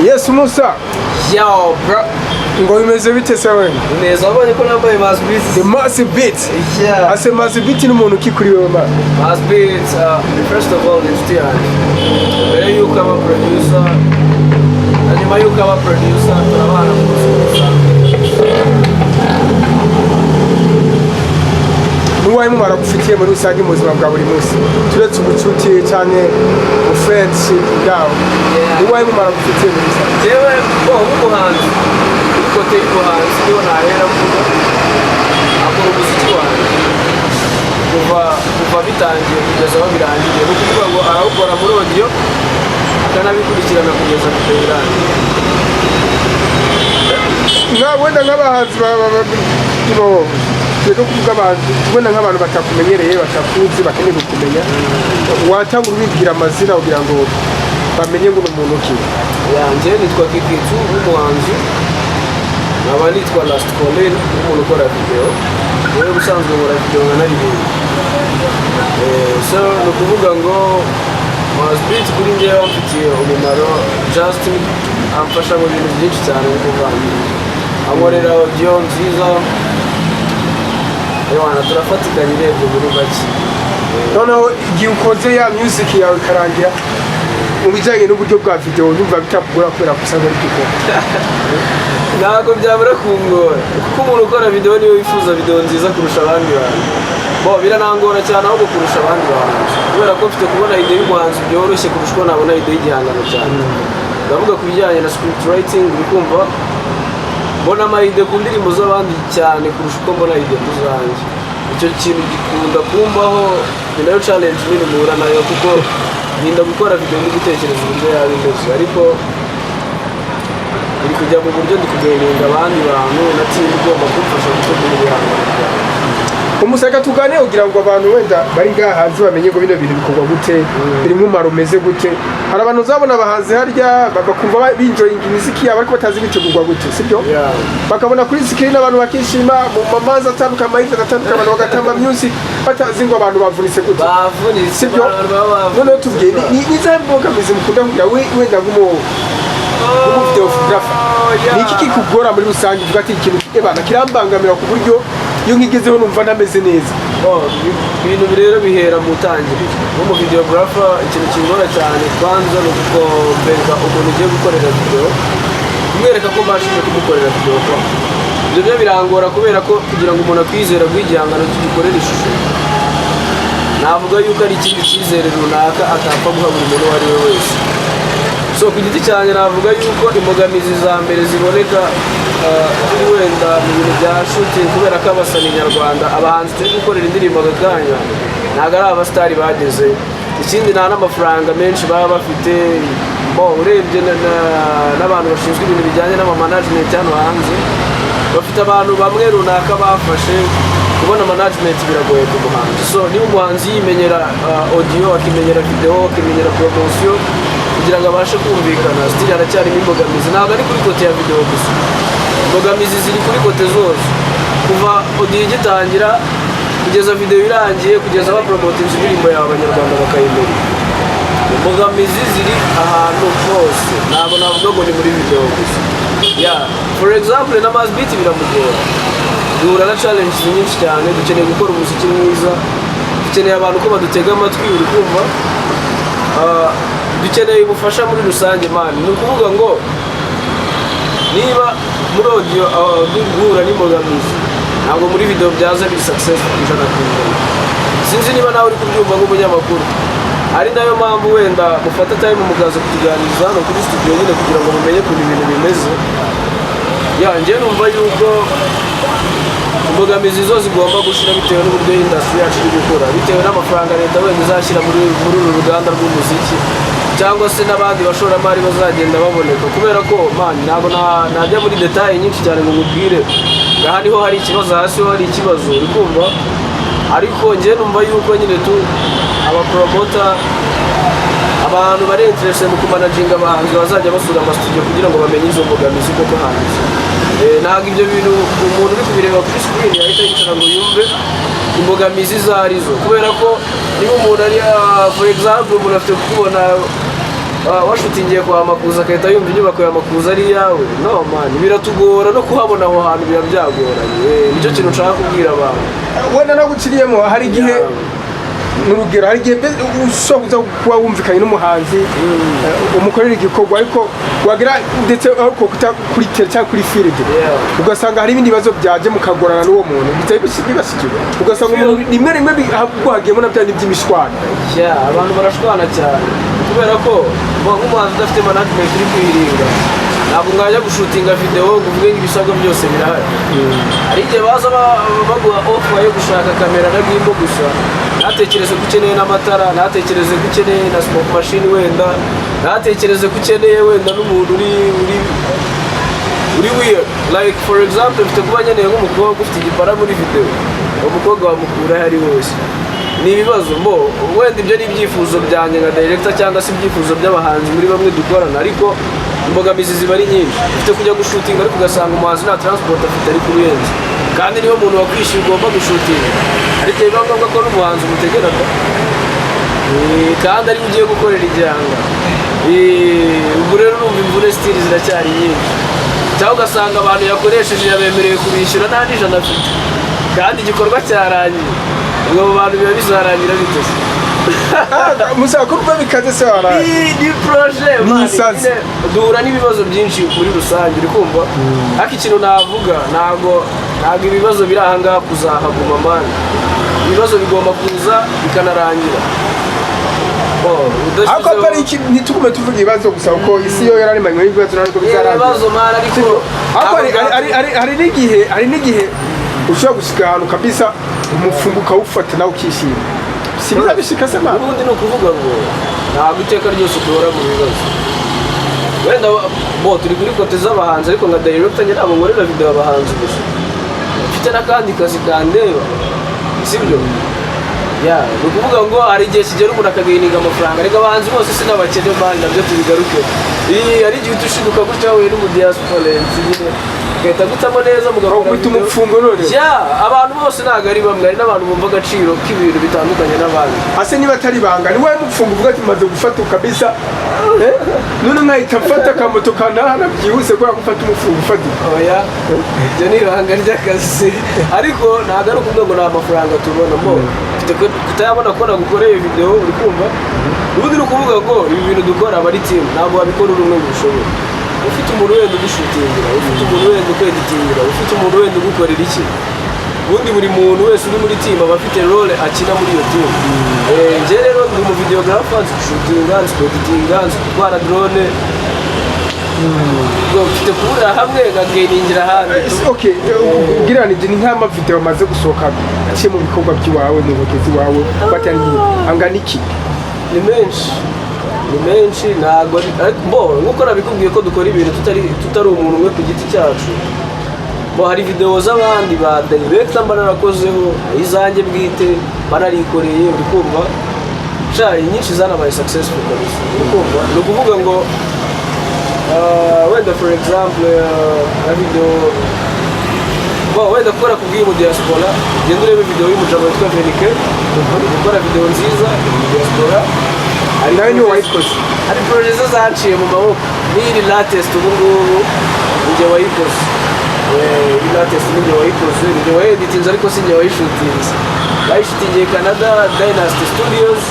Yes Musa. Yo bro. Ngo bimeze bite se wewe? Neza abonye ko nambaye Massbeat. The Massbeat. Yeah. Ase Massbeat ni umuntu ukikuri wewe ma. Massbeat first of all is still. Mbere yuko aba producer. Nyuma yuko aba producer turabana mu buzima. Nuwaye mu maragufitiye muri rusange mu buzima bwa buri munsi. Turetse ubucuti cyane mu friendship bwawe. Nuwaye mu maragufitiye muri rusange. Jewe umuhanzi. Kote y'ubuhanzi niho nahera mvuga. Akora umuziki wanjye. Kuva bitangiye kugeza aho birangiye. Ni ukuvuga ngo arawukora muri audio akanabikurikirana kugeza ku irangiye. Wenda nk'abahanzi rero kuvuga abantu wenda nk'abantu batakumenyereye batakuzi bakeneye kukumenya watanga urubibwira amazina kugira ngo bamenye ngo umuntu ki yanjye nitwa Kikitu umuhanzi nkaba nitwa Last Colin umuntu ukora video rero ubusanzwe nkora video nka naribindi so ni ukuvuga ngo Massbeat kuri njyewe amfitiye umumaro just amfasha mu bintu byinshi cyane nk'umuhanzi ankorera audio nziza Ewana turafatikanye rebye muri make. Noneho igihe ukoze ya music yawe karangira mu bijyanye n'uburyo bwa video numva bitakugora kubera kusanga ari gukora. Ntabwo byabura kungora kuko umuntu ukora video niwe wifuza video nziza kurusha abandi bantu. Bo biranangora cyane ahubwo kurusha abandi bantu. Kubera ko mfite kubona idea y'umuhanzi byoroshye kurusha uko nabona idea y'igihangano cyane. Ndavuga ku bijyanye na script writing bikumva mbona amayide ku ndirimbo z'abandi cyane kurusha uko mbona ide kuzanjye icyo kintu gikunda kumbaho ni nayo challenge nini muhura nayo kuko ninda gukora video ndi gutekereza uburyo yabimeze ariko iri kujya mu buryo ndi kugenga abandi bantu natsinda ugomba kumfasha gutegura ibihangano byawe umusaka tugane ugira ngo abantu wenda bari ngaha hanze bamenye ngo bino bintu bikorwa gute biri mu maro meze gute hari abantu uzabona abahanzi harya bagakumva binjoying imiziki yabo ariko batazi bitegurwa gute sibyo bakabona kuri screen abantu bakishima mu mamanza atabuka amahirwe agatandukana abantu bagatamba music batazi ngo abantu bavunitse gute bavunitse sibyo none tubwiye ni zamboga mizi mukunda kugira wenda videographer niki kikugora muri rusange uvuga ati ikintu ebana kirambangamira ku buryo iyo nkigezeho numva nameze neza ibintu rero bihera mu tangiriro mu videographer ikintu kingora cyane kwanza no gukomberwa umuntu ugiye gukorera video kumwereka ko mbashije kumukorera video ko ibyo birangora kubera ko kugira ngo umuntu akwizera gw'igihangano cy'ikorera ishusho navuga yuko ari ikindi cyizere runaka atapfa guha buri muntu wari we wese so ku giti cyane navuga yuko imbogamizi za mbere ziboneka kuri wenda mu bintu bya shooting kubera ko abasani nyarwanda abahanzi turi gukorera indirimbo agakanya ntabwo ari abasitari bageze ikindi nta n'amafaranga menshi baba bafite urebye n'abantu bashinzwe ibintu bijyanye n'amamanagement hano hanze bafite abantu bamwe runaka bafashe kubona management biragoye ku muhanzi so niba umuhanzi yimenyera audio akimenyera video akimenyera promotion kugira ngo abashe kumvikana still aracyarimo imbogamizi ntabwo ari kuri kote ya video gusa imbogamizi ziri kuri kote zose kuva audio igitangira kugeza video irangiye kugeza bapromoting indirimbo yawe abanyarwanda bakayimenya imbogamizi ziri ahantu hose ntabwo navuga ngo ni muri video gusa for example na Massbeat biramugora duhura na challenge nyinshi cyane dukeneye gukora umuziki mwiza dukeneye abantu ko badutega amatwi uri kumva dukeneye ubufasha muri rusange man ni ukuvuga ngo niba muri audio duhura n'imbogamizi ntabwo muri video byaza biri successful ijana ku ijana sinzi niba nawe uri kubyumva nk'umunyamakuru ari nayo mpamvu wenda mufata time mukaza kutuganiriza hano kuri studio nyine kugira ngo mumenye ukuntu ibintu bimeze njye numva yuko imbogamizi zo zigomba gushira bitewe n'uburyo industry yacu iri gukora bitewe n'amafaranga leta wenda izashyira muri uru ruganda rw'umuziki cyangwa se n'abandi bashoramari bazagenda baboneka kubera ko ntabwo najya muri detail nyinshi cyane ngo mubwire aha niho hari ikibazo hasi ho hari ikibazo uri kumva ariko njye numva yuko nyine abapromota abantu bari interested mu kumanaginga abahanzi bazajya basura amastudio kugira ngo bamenye izo mbogamizi koko hanze ntabwo ibyo bintu umuntu uri kubireba kuri screen yahita yicara ngo yumve imbogamizi zarizo kubera ko niba umuntu ari for example umuntu afite kubona washutingiye kwa Makuza akahita yumva inyubako ya Makuza ari iyawe no man biratugora no kuhabona aho hantu biba byagoranye nicyo kintu nshaka kubwira abantu wenda naguciriyemo hari igihe n'urugero hari igihe ushobora kuba wumvikanye n'umuhanzi umukorera igikorwa ariko wagira ndetse ariko kuri tele cyangwa kuri field ugasanga hari ibindi bibazo byaje mukagorana n'uwo muntu bitari bibasigiwe ugasanga umuntu rimwe hagiyemo na bya by'imishwana abantu barashwana cyane kubera ko nk'umuhanzi udafite management iri kwirinda ntabwo mwajya gushutinga video ngo uvuge ngo ibisabwa byose birahari hari igihe baza baguha offer yo gushaka kamera na gimbal gusa ntatekereze ko ukeneye n'amatara ntatekereze ko ukeneye na smoke machine wenda ntatekereze ko ukeneye wenda n'umuntu uri weird like for example mfite kuba nkeneye nk'umukobwa ufite igipara muri video umukobwa wamukura aho ari hose ni ibibazo wenda ibyo ni ibyifuzo byanjye nka director cyangwa se ibyifuzo by'abahanzi muri bamwe dukorana ariko imbogamizi ziba ari nyinshi ufite kujya gushutinga ariko ugasanga umuhanzi nta transport afite ari kuruyenza kandi niho umuntu wakwishyuye ugomba gushutinga ariko biba ngombwa ko n'umuhanzi umutegeraga kandi ariwe ugiye gukorera igihanga ubu rero urumva imvune stili ziracyari nyinshi cyangwa ugasanga abantu yakoresheje yabemereye kubishyura nta n'ijana afite kandi igikorwa cyarangiye ubwo abo bantu biba bizarangira bitose musaba ko ruba bikaze se waraye ni projet duhura n'ibibazo byinshi muri rusange uri kumva ariko ikintu navuga ntabwo ibibazo biri aha ngaha kuzahaguma mani ibibazo bigomba kuza bikanarangira ariko atari iki ntitugume tuvuga ibibazo gusa kuko isi yo yararemanywe n'ibibazo ntabwo bizarangira ibibazo mani ariko hari n'igihe ushobora gushyika ahantu kabisa umufungo ukawufata nawe ukishima sibiza bishika se mama ubundi ni ukuvuga ngo ntabwo iteka ryose duhora mu bibazo wenda turi kuri kote z'abahanzi ariko nka director njye ntabwo nkorera video abahanzi gusa mfite n'akandi kazi kandeba sibyo ni ukuvuga ngo hari igihe kigera umuntu akagayininga amafaranga ariko abahanzi bose sinabakene mani nabyo tubigaruke hari igihe utushiduka gutya wahuye n'umudiasporensi nyine ugahita gutamo neza mugakora umupfungo none abantu bose ntabwo ari bamwe hari n'abantu bumva agaciro k'ibintu bitandukanye n'abandi ase niba atari banga ni wowe mupfungo uvuga ati maze gufata kabisa none nkahita mfata akamoto kanahana byihuse kubera gufata umupfungo ufatika oya ibyo ni ibanga ry'akazi ariko ntabwo ari ukuvuga ngo nta mafaranga tubona kutayabona kubona gukoreye video uri kumva ubundi ni ukuvuga ngo ibi bintu dukora aba ari team ntabwo wabikora uri umwe ngo ushobore ufite umuntu wenda ugushutingira ufite umuntu wenda ukweditingira ufite umuntu wenda ugukorera iki ubundi buri muntu wese uri muri team aba afite role akina muri iyo team njye rero ndi mu videographer nzi gushutinga nzi kweditinga nzi gutwara drone mfite kuburira hamwe nkagainingira ahandi ubwiranije ni nk'amavideo amaze gusohoka aciye mu bikorwa by'iwawe mu bagezi wawe batari angana iki ni menshi ntabwo nk'uko nabikubwiye ko dukora ibintu tutari umuntu umwe ku giti cyacu hari video z'abandi ba director mba narakozeho izanjye bwite banarikoreye uri kumva nyinshi zanabaye successful kabisa uri kumva ni ukuvuga ngo wenda for example na video wenda gukora kubw'iyi mu diaspora genda urebe video y'umujama witwa Venike gukora video nziza mu diaspora nawe niwe wayikoze hari projet zaciye mu maboko n'iri latest ubu ngubu njye wayikoze iyi latest ninjye wayikoze njye wayeditinze ariko si njye wayishutinze bayishutingiye Canada Dynasty Studios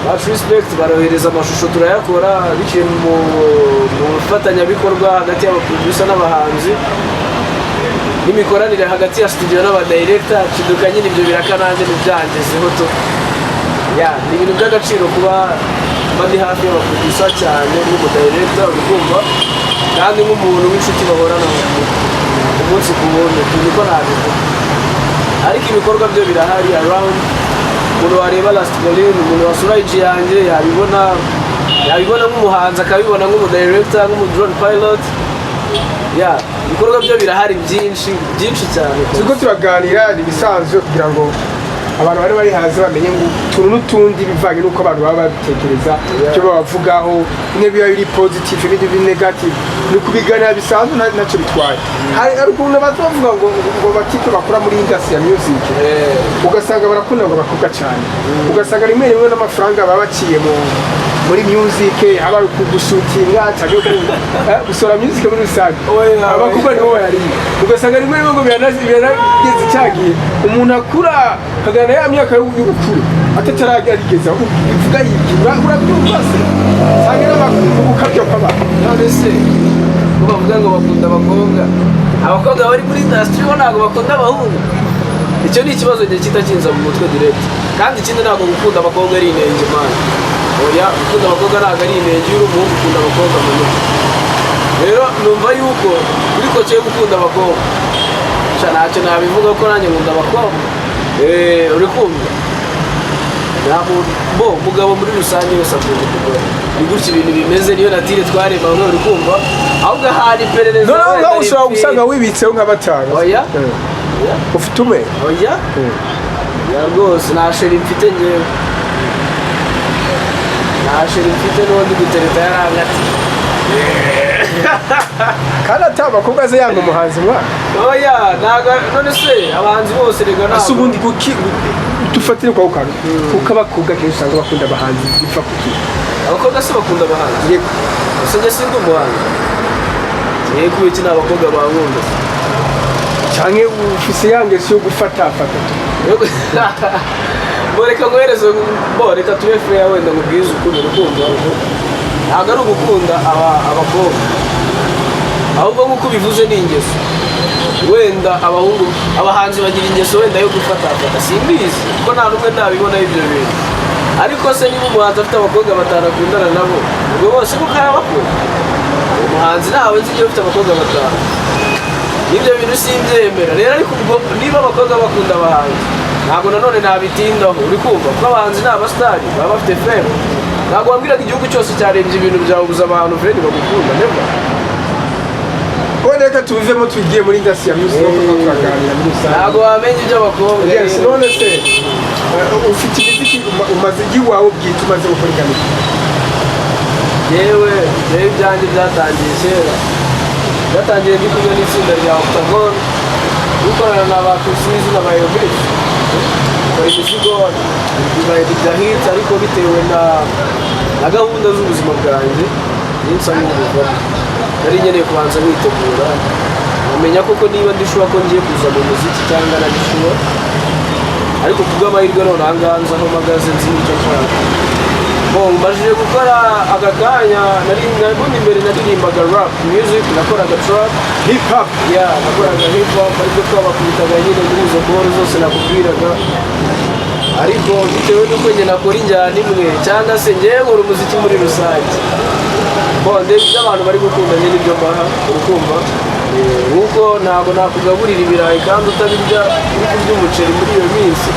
Much respect barohereza amashusho turayakora biciye mu bufatanyabikorwa hagati y'abaproducer n'abahanzi n'imikoranire hagati ya studio n'abadirector kiduka nyine ibyo birakananje n'ibyangezeho to ni ibintu by'agaciro kuba bandi hafi y'abaproducer cyane n'umudirector ukumva kandi nk'umuntu w'inshuti bahorana umunsi ku wundi niko nabivuga ariko ibikorwa byo birahari around umuntu wareba Last Berlin umuntu wasura igi yanjye yabibona nk'umuhanzi akabibona nk'umudirector nk'umudrone pilot ibikorwa byo birahari byinshi cyane turiko turaganira ibisanzwe kugira ngo abantu bari hanze bamenye ngo utuntu n'utundi bivanye n'uko abantu baba babitekereza icyo babavugaho bimwe biba biri positive ibindi biri negative ni kubiganira bisanzwe ntacyo bitwaye hari ukuntu abantu bavuga ngo batipe bakora muri industry ya music ugasanga barakunda ngo bakobwa cyane ugasanga rimwe rimwe n'amafaranga baba baciye muri music aba gushutinga cyangwa gusora music muri rusange abakobwa nibo bayari ugasanga rimwe ngo biranageze cyagiye umuntu akura kagana ya myaka y'ubukuru atatarageza ivuga yikira urabyumva se cyangwa n'amakuru kabyo kaba none se bavuga ngo bakunda abakobwa bari muri industry bo ntabwo bakunda abahungu. Icyo ni ikibazo gihe kitakinza mu mutwe direct, kandi ikindi ntabwo gukunda abakobwa ari inenge man. Oya, gukunda abakobwa ntabwo ari inenge, uri umuhungu ukunda abakobwa mu mutwe. Rero numva yuko uri ko cyo gukunda abakobwa ntacyo nabivuga ko nanjye nkunda abakobwa. Uri kumva mugabo muri rusange wese akunda umugore. Ni gutya ibintu bimeze, niyo natire twareba ngo uri kumva ahubwo hari iperereza no ushobora gusanga wibitseho nka batanu. Oya ufite umwe? Oya rwose nta sheri mfite ngewe, nta sheri mfite n'undi gutereta yarangati kandi ataba abakobwa aze yanga umuhanzi mwa. Oya ntabwo none se abahanzi bose rega ntabwo ase ubundi kuki dufatire kwa ukanga kuko abakobwa kenshi usanga bakunda abahanzi bipfa kuki abakobwa se bakunda abahanzi? Yego gusa njye sindi umuhanzi, yego iki ni abakobwa bankunda cyane ufise yangeso yo gufata reka ngohereze reka tube free wenda mubwize ukuri urukundo ntabwo ari ugukunda abakobwa, ahubwo nk'uko ubivuze ni ingeso. Wenda abahanzi bagira ingeso wenda yo gufata simbizi kuko nta n'umwe ntabibonaho ibyo bintu, ariko se niba umuhanzi afite abakobwa batanu akundana nabo ubwo bose kuko arabakunda. Umuhanzi ntawe nzi igihe ufite abakobwa batanu, ibyo bintu simbyemera. Rero ariko niba abakobwa bakunda abahanzi ntabwo nanone nabitindaho, uri kumva kuko abahanzi ni abasitari baba bafite fame. Ntabwo wambwiraga igihugu cyose cyarebye ibintu byabuza abantu fame bagukunda neba. Reka tuvemo tugiye muri industry ya music twaganira muri rusange. Ntabwo wamenye ibyo abakobwa. Yes, none se ufite imiziki umaze iwawe bwite umaze gukora ingano? Yewe ibyanjye byatangiye kera, byatangiye ndi kumwe n'itsinda rya Octagon dukorana na ba PLIZ na ba Imvune bari imizigo bibaye bijya hit, ariko bitewe na gahunda z'ubuzima bwanjye n'insa n'ubuva nari nkeneye kubanza kwitegura nkamenya koko niba ndishuba ko ngiye kuza mu muziki cyangwa nabishuba, ariko kubw'amahirwe none aha ngaha nzi aho mpagaze nzi n'icyo nshaka. Mbajije gukora aka kanya ubundi imbere naririmbaga rap music, nakoraga trap hip hop, nakoraga hip hop, ariko twabakubitaga nyine muri izo boro zose nakubwiraga. Ariko bitewe n'uko njye nakora injyana imwe cyangwa se ngewe nkora umuziki muri rusange, ndetse ibyo abantu bari gukunda njye nibyo mbaha, urukumva nk'uko ntabwo nakugaburira ibirayi kandi utabirya uri kurya umuceri muri iyo minsi.